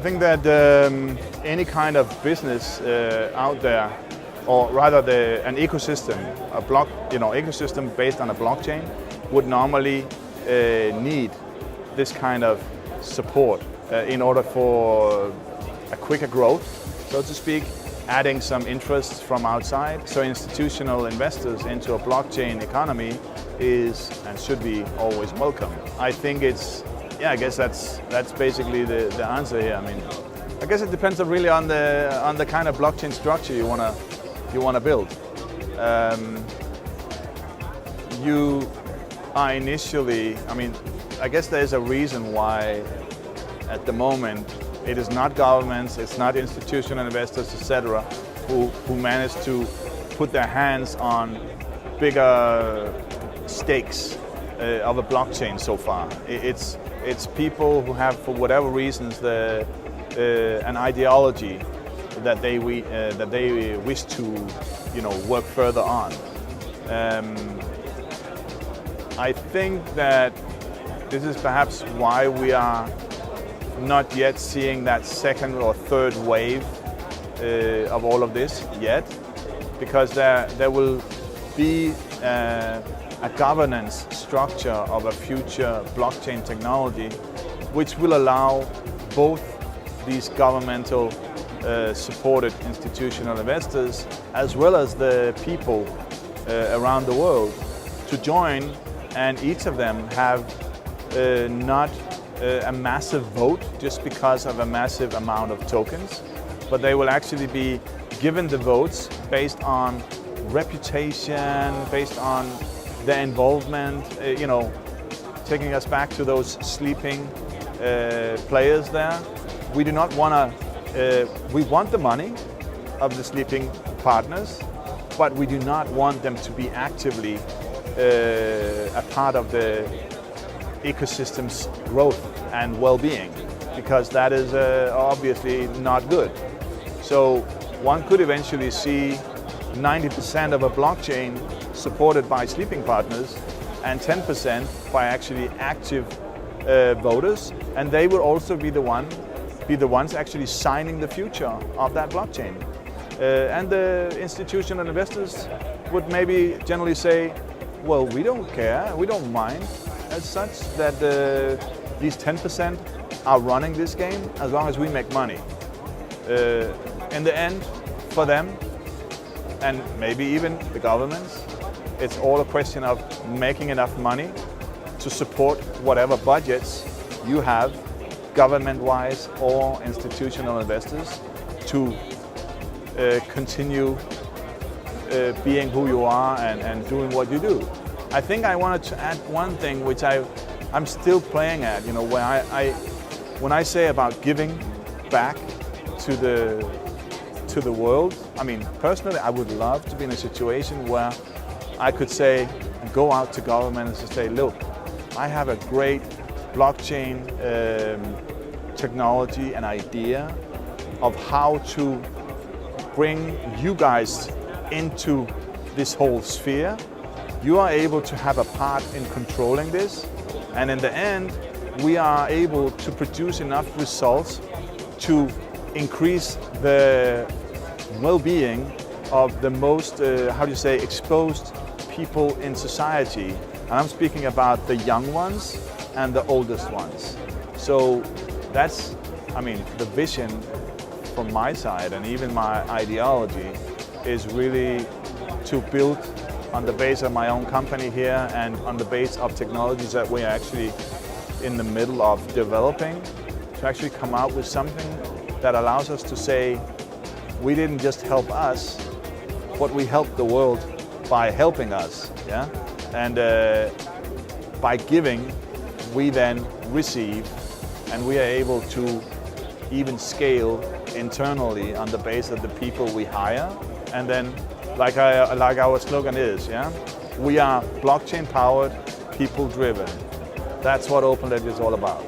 I think that any kind of business out there, or rather an ecosystem, ecosystem based on a blockchain, would normally need this kind of support in order for a quicker growth, so to speak, adding some interest from outside. So institutional investors into a blockchain economy is and should be always welcome. I think I guess that's basically the answer here. I mean, I guess it depends really on the kind of blockchain structure you wanna build. You are initially, I guess there's a reason why at the moment it is not governments, it's not institutional investors, etc., who manage to put their hands on bigger stakes of a blockchain so far. It's people who have, for whatever reasons, an ideology that they wish to, work further on. I think that this is perhaps why we are not yet seeing that second or third wave of all of this yet, because there will be a governance structure of a future blockchain technology which will allow both these governmental supported institutional investors as well as the people around the world to join, and each of them have not a massive vote just because of a massive amount of tokens, but they will actually be given the votes based on reputation, based on their involvement, taking us back to those sleeping players there. We do not want to, we want the money of the sleeping partners, but we do not want them to be actively a part of the ecosystem's growth and well-being, because that is obviously not good. So one could eventually see 90% of a blockchain supported by sleeping partners and 10% by actually active voters, and they will also be the ones actually signing the future of that blockchain. And the institutional investors would maybe generally say, well, we don't care, we don't mind as such that these 10% are running this game as long as we make money. In the end, for them, and maybe even the governments, it's all a question of making enough money to support whatever budgets you have, government-wise or institutional investors, to continue being who you are and doing what you do. I think I wanted to add one thing which I'm still playing at, where when I say about giving back to the world, personally I would love to be in a situation where I could say and go out to governments and say, look, I have a great blockchain technology and idea of how to bring you guys into this whole sphere. You are able to have a part in controlling this, and in the end we are able to produce enough results to increase the well-being of the most, exposed people in society. And I'm speaking about the young ones and the oldest ones. So that's, the vision from my side, and even my ideology is really to build on the base of my own company here and on the base of technologies that we're actually in the middle of developing, to actually come out with something that allows us to say, we didn't just help us, but we helped the world by helping us, yeah? And by giving, we then receive, and we are able to even scale internally on the base of the people we hire. And then, like our slogan is, yeah, we are blockchain powered, people driven. That's what VPLedger is all about.